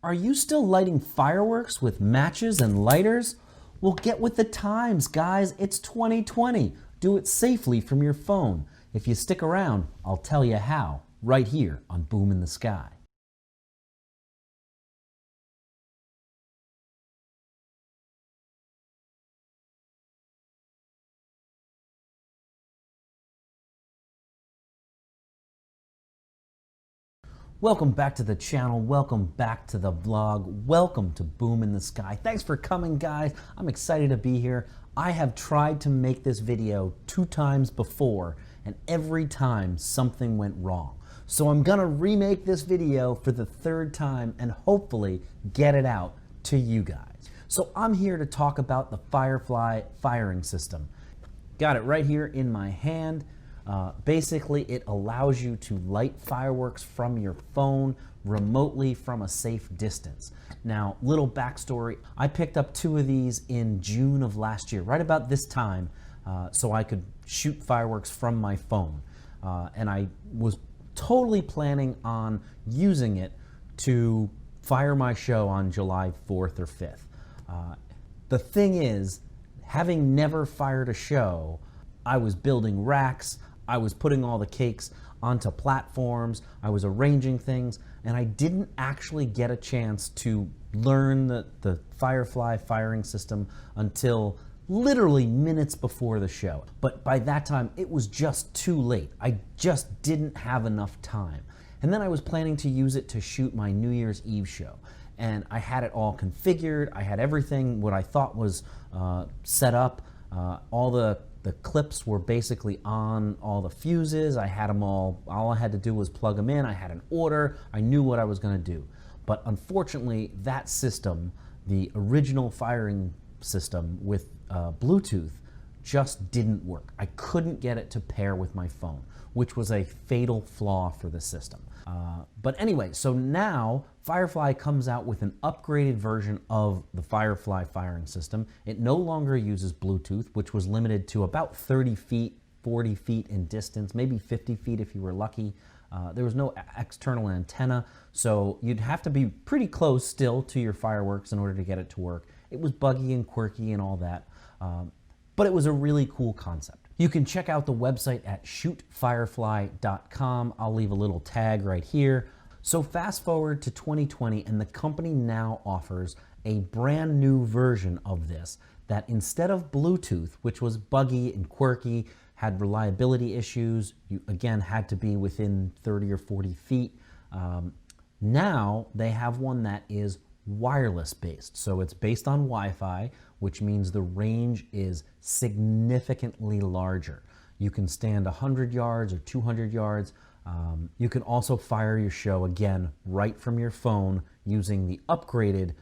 Are you still lighting fireworks with matches and lighters? Well, get with the times, guys. It's 2020. Do it safely from your phone. If you stick around, I'll tell you how, right here on Boom in the Sky. Welcome back to the channel, welcome back to the vlog, welcome to Boom in the Sky. Thanks for coming, guys. I'm excited to be here. I have tried to make this video 2 times before, and every time something went wrong. So I'm gonna remake this video for the 3rd time and hopefully get it out to you guys. So I'm here to talk about the Firefly Firing System. Got it right here in my hand. Basically, it allows you to light fireworks from your phone remotely from a safe distance. Now, little backstory, I picked up 2 of these in June of last year, right about this time, so I could shoot fireworks from my phone. And I was totally planning on using it to fire my show on July 4th or 5th. The thing is, having never fired a show, I was building racks, I was putting all the cakes onto platforms, I was arranging things, and I didn't actually get a chance to learn the Firefly firing system until literally minutes before the show. But by that time, it was just too late. I just didn't have enough time. And then I was planning to use it to shoot my New Year's Eve show. And I had it all configured, I had everything what I thought was set up, all the clips were basically on all the fuses. I had them all I had to do was plug them in. I had an order. I knew what I was going to do. But unfortunately, that system, the original firing system with Bluetooth, just didn't work. I couldn't get it to pair with my phone, which was a fatal flaw for the system. But anyway, so now Firefly comes out with an upgraded version of the Firefly firing system. It no longer uses Bluetooth, which was limited to about 30 feet, 40 feet in distance, maybe 50 feet if you were lucky. There was no external antenna, so you'd have to be pretty close still to your fireworks in order to get it to work. It was buggy and quirky and all that, but it was a really cool concept. You can check out the website at shootfirefly.com. I'll leave a little tag right here. So fast forward to 2020, and the company now offers a brand new version of this that instead of Bluetooth, which was buggy and quirky, had reliability issues, you again had to be within 30 or 40 feet. Now they have one that is wireless based. So it's based on Wi-Fi, which means the range is significantly larger. You can stand 100 yards or 200 yards. You can also fire your show again right from your phone using the upgraded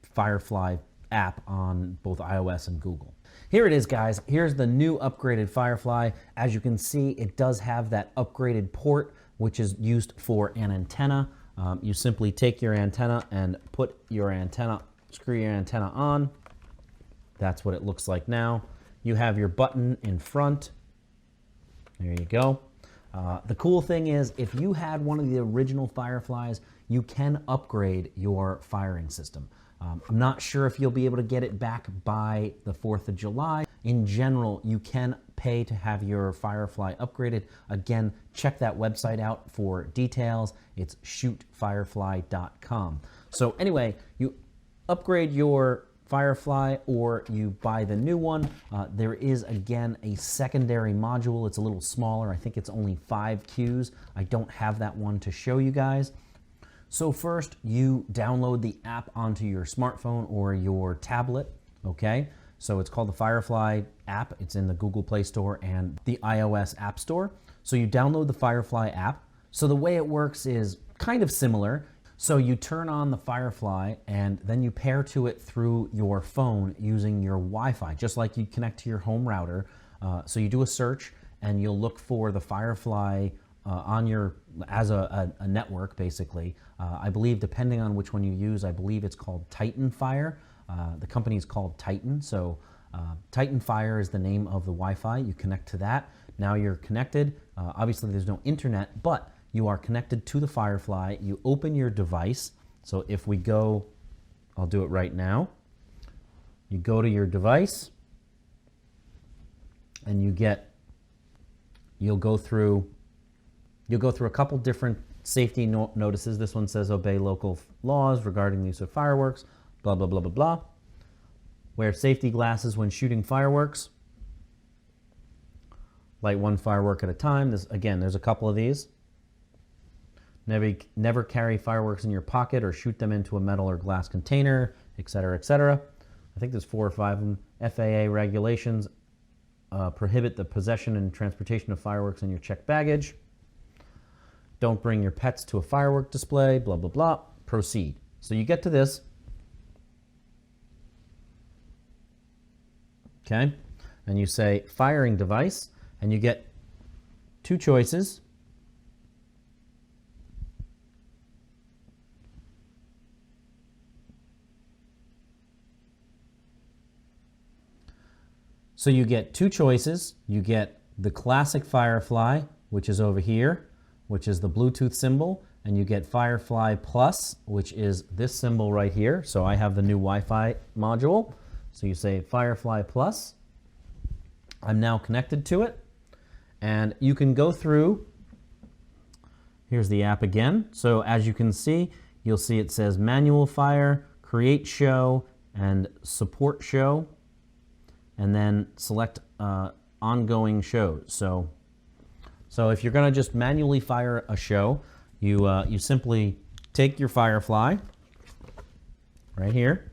Firefly app on both iOS and Google. Here it is, guys. Here's the new upgraded Firefly. As you can see, it does have that upgraded port, which is used for an antenna. You simply take your antenna and put your antenna, screw your antenna on. That's what it looks like now. You have your button in front. There you go. The cool thing is, if you had one of the original Fireflies, you can upgrade your firing system. I'm not sure if you'll be able to get it back by the 4th of July. In general, you can pay to have your Firefly upgraded. Again, check that website out for details. It's shootfirefly.com. So anyway, you upgrade your Firefly or you buy the new one. There is, again, a secondary module. It's a little smaller. I think it's only 5 Qs. I don't have that one to show you guys. So first, you download the app onto your smartphone or your tablet, okay? So it's called the Firefly app. It's in the Google Play Store and the iOS App Store. So you download the Firefly app. So the way it works is kind of similar. So you turn on the Firefly and then you pair to it through your phone using your Wi-Fi, just like you connect to your home router. So you do a search and you'll look for the Firefly on your, as a network, basically. I believe, depending on which one you use, I believe it's called Titan Fire. The company is called Titan. So Titan Fire is the name of the Wi-Fi. You connect to that. Now you're connected. Obviously, there's no internet, but you are connected to the Firefly. You open your device So if we go, I'll do it right now. You go to your device and you'll go through a couple different safety notices. This one says obey local laws regarding the use of fireworks, blah, blah, blah, blah, blah. Wear safety glasses when shooting fireworks. Light one firework at a time. Again, there's a couple of these. Never carry fireworks in your pocket or shoot them into a metal or glass container, etc., etc. I think there's 4 or 5 of them. FAA regulations prohibit the possession and transportation of fireworks in your checked baggage. Don't bring your pets to a firework display, blah, blah, blah. Proceed. So you get to this. Okay? And you say firing device, and you get 2 choices. So you get 2 choices. You get the classic Firefly, which is over here, which is the Bluetooth symbol, and you get Firefly Plus, which is this symbol right here. So I have the new Wi-Fi module. So you say Firefly Plus. I'm now connected to it. And you can go through, here's the app again. So as you can see, you'll see it says manual fire, create show, and support show. And then select ongoing shows. So if you're going to just manually fire a show, you simply take your Firefly right here,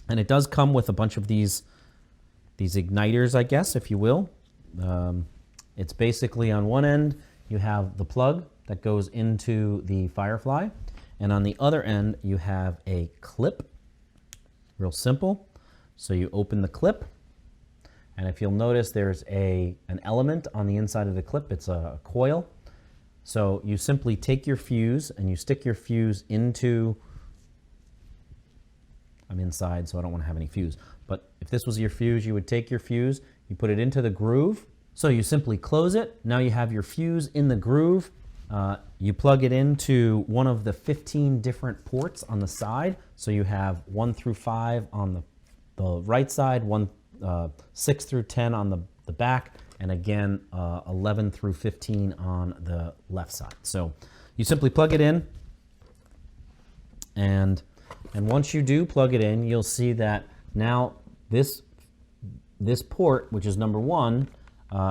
and it does come with a bunch of these igniters, I guess, if you will. It's basically on one end you have the plug that goes into the Firefly, and on the other end you have a clip. Real simple. So you open the clip. And if you'll notice, there's an element on the inside of the clip. It's a coil. So you simply take your fuse and you stick your fuse into, I'm inside, so I don't want to have any fuse. But if this was your fuse, you would take your fuse, you put it into the groove. So you simply close it. Now you have your fuse in the groove. You plug it into one of the 15 different ports on the side. So you have 1 through 5 on the right side, 6 through 10 on the back, and again 11 through 15 on the left side. So you simply plug it in, and once you do plug it in, you'll see that now this port, which is number 1,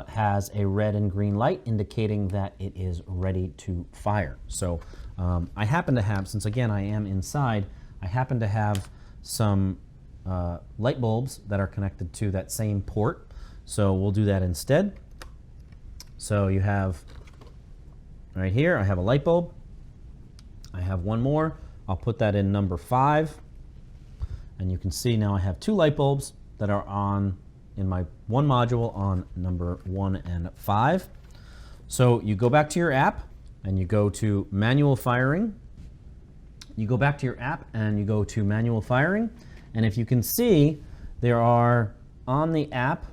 has a red and green light indicating that it is ready to fire. So I happen to have, since again I am inside, I happen to have some light bulbs that are connected to that same port. So we'll do that instead. So you have right here, I have a light bulb. I have one more. I'll put that in number 5. And you can see now I have 2 light bulbs that are on in my one module on number 1 and 5. So you go back to your app and you go to manual firing. You go back to your app and you go to manual firing. And if you can see, there are on the app,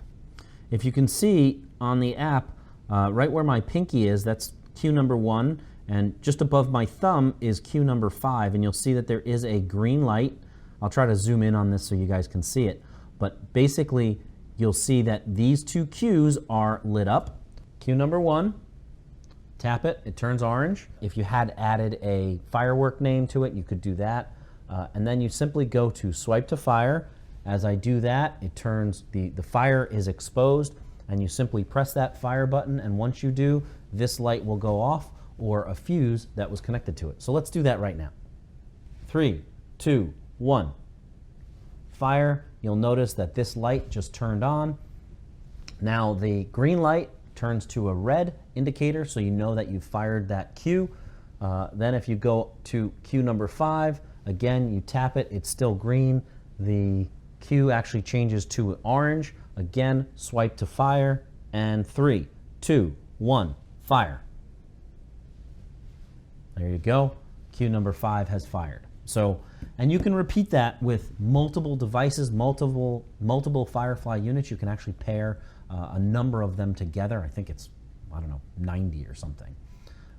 if you can see on the app, right where my pinky is, that's cue number 1, and just above my thumb is cue number 5, and you'll see that there is a green light. I'll try to zoom in on this so you guys can see it. But basically, you'll see that these 2 cues are lit up. Cue number 1, tap it, it turns orange. If you had added a firework name to it, you could do that. And then you simply go to swipe to fire. As I do that, it turns, the fire is exposed, and you simply press that fire button, and once you do, this light will go off, or a fuse that was connected to it. So let's do that right now. 3, 2, 1. Fire. You'll notice that this light just turned on. Now the green light turns to a red indicator, so you know that you've fired that cue. Then if you go to cue number 5, again, you tap it, it's still green. The cue actually changes to orange. Again, swipe to fire, and 3, 2, 1, fire. There you go. Cue number 5 has fired. So, and you can repeat that with multiple devices, multiple Firefly units. You can actually pair a number of them together. I think it's, I don't know, 90 or something.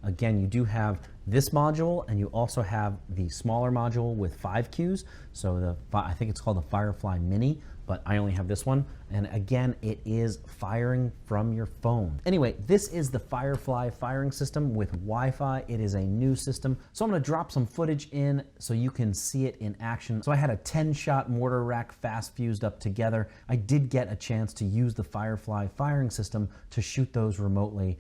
Again, you do have this module, and you also have the smaller module with 5 cues. So I think it's called the Firefly Mini, but I only have this one. And again, it is firing from your phone. Anyway, this is the Firefly Firing System with Wi-Fi. It is a new system. So I'm gonna drop some footage in so you can see it in action. So I had a 10-shot mortar rack fast fused up together. I did get a chance to use the Firefly Firing System to shoot those remotely.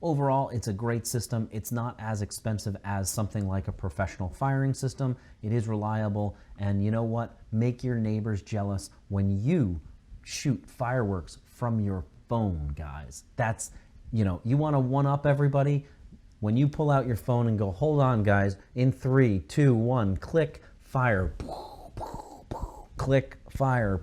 Overall, it's a great system. It's not as expensive as something like a professional firing system. It is reliable, and you know what? Make your neighbors jealous when you shoot fireworks from your phone, guys. That's, you know, you want to one-up everybody. When you pull out your phone and go, hold on, guys, in 3, 2, 1, click, fire, click, fire.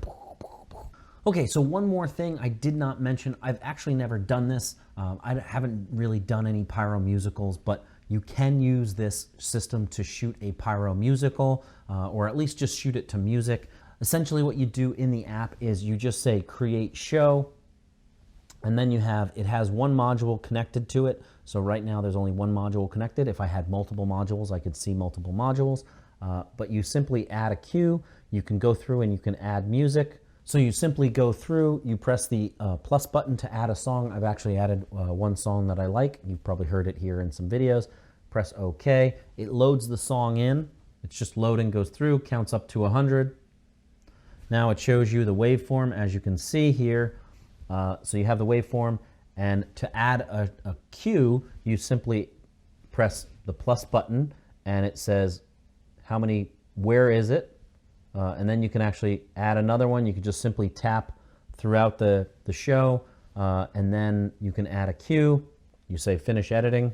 Okay, so one more thing I did not mention. I've actually never done this. I haven't really done any pyro musicals, but you can use this system to shoot a pyro musical, or at least just shoot it to music. Essentially what you do in the app is you just say create show, and then it has one module connected to it. So right now there's only one module connected. If I had multiple modules, I could see multiple modules, but you simply add a cue. You can go through and you can add music. So you simply go through, you press the plus button to add a song. I've actually added one song that I like. You've probably heard it here in some videos. Press OK. It loads the song in. It's just loading, goes through, counts up to 100. Now it shows you the waveform, as you can see here. So you have the waveform, and to add a cue, you simply press the plus button, and it says where is it? And then you can actually add another one. You can just simply tap throughout the show, and then you can add a cue. You say finish editing.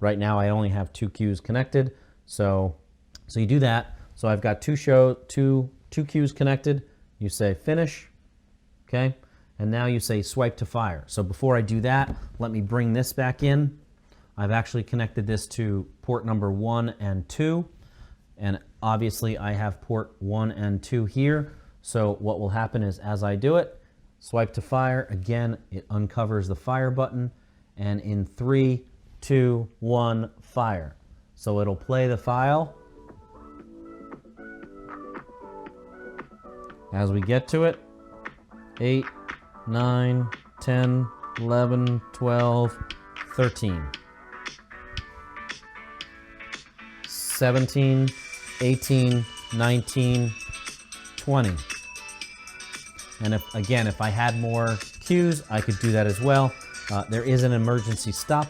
Right now I only have 2 cues connected, so you do that. So I've got two cues connected. You say finish, okay? And now you say swipe to fire. So before I do that, let me bring this back in. I've actually connected this to port number 1 and 2. And obviously I have port 1 and 2 here. So what will happen is as I do it, swipe to fire, again, it uncovers the fire button, and in 3, 2, 1, fire. So it'll play the file. As we get to it, 8, 9, 10, 11, 12, 13, 17, 18, 19, 20. And if I had more cues, I could do that as well. There is an emergency stop,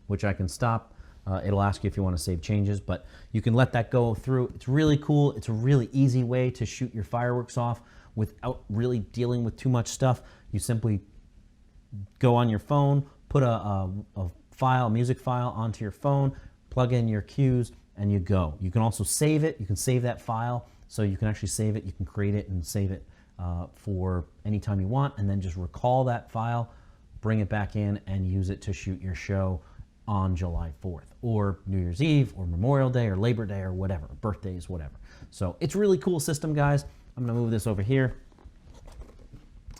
which I can stop. It'll ask you if you want to save changes, but you can let that go through. It's really cool. It's a really easy way to shoot your fireworks off without really dealing with too much stuff. You simply go on your phone, put a music file onto your phone, plug in your cues, and you go. You can also save it. You can save that file, so you can actually save it. You can create it and save it for any time you want, and then just recall that file, bring it back in, and use it to shoot your show on July 4th, or New Year's Eve, or Memorial Day, or Labor Day, or whatever, birthdays, whatever. So it's a really cool system, guys. I'm gonna move this over here.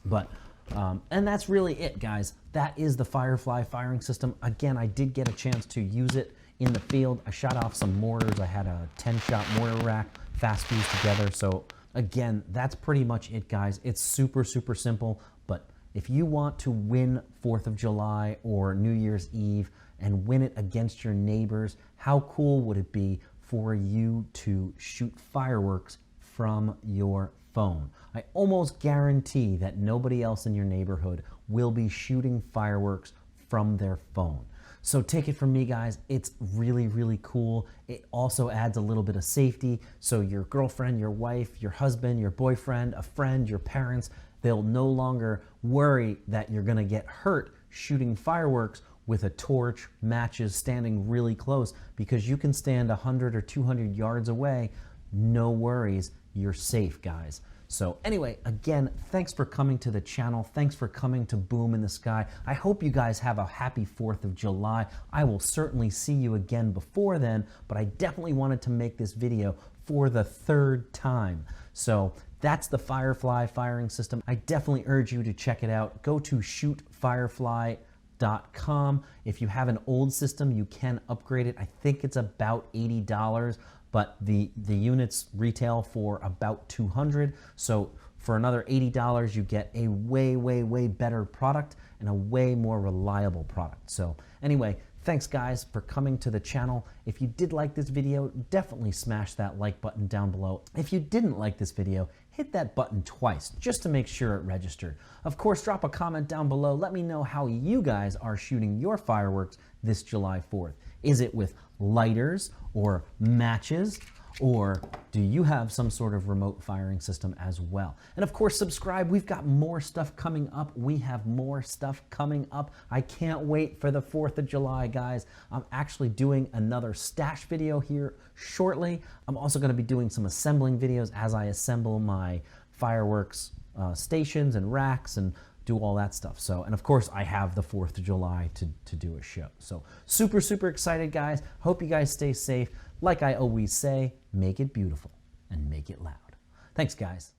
But, and that's really it, guys. That is the Firefly Firing System. Again, I did get a chance to use it in the field. I shot off some mortars. I had a 10-shot mortar rack fast fused together. So again, that's pretty much it, guys. It's super, super simple. But if you want to win 4th of July or New Year's Eve and win it against your neighbors, how cool would it be for you to shoot fireworks from your phone? I almost guarantee that nobody else in your neighborhood will be shooting fireworks from their phone. So take it from me, guys, it's really, really cool. It also adds a little bit of safety. So your girlfriend, your wife, your husband, your boyfriend, a friend, your parents, they'll no longer worry that you're gonna get hurt shooting fireworks with a torch, matches, standing really close, because you can stand 100 or 200 yards away. No worries, you're safe, guys. So anyway, again, thanks for coming to the channel. Thanks for coming to Boom in the Sky. I hope you guys have a happy 4th of July. I will certainly see you again before then, but I definitely wanted to make this video for the 3rd time. So that's the Firefly firing system. I definitely urge you to check it out. Go to shootfirefly.com. If you have an old system, you can upgrade it. I think it's about $80, but the units retail for about $200. So for another $80, you get a way better product and a way more reliable product. So anyway, thanks guys for coming to the channel. If you did like this video, definitely smash that like button down below. If you didn't like this video, hit that button twice just to make sure it registered. Of course, drop a comment down below. Let me know how you guys are shooting your fireworks this July 4th. Is it with lighters or matches? Or do you have some sort of remote firing system as well? And of course, subscribe. We've got more stuff coming up. We have more stuff coming up. I can't wait for the 4th of July, guys. I'm actually doing another stash video here shortly. I'm also going to be doing some assembling videos as I assemble my fireworks stations and racks and do all that stuff. So, and of course, I have the 4th of July to do a show. So super excited, guys. Hope you guys stay safe. Like I always say, make it beautiful and make it loud. Thanks, guys.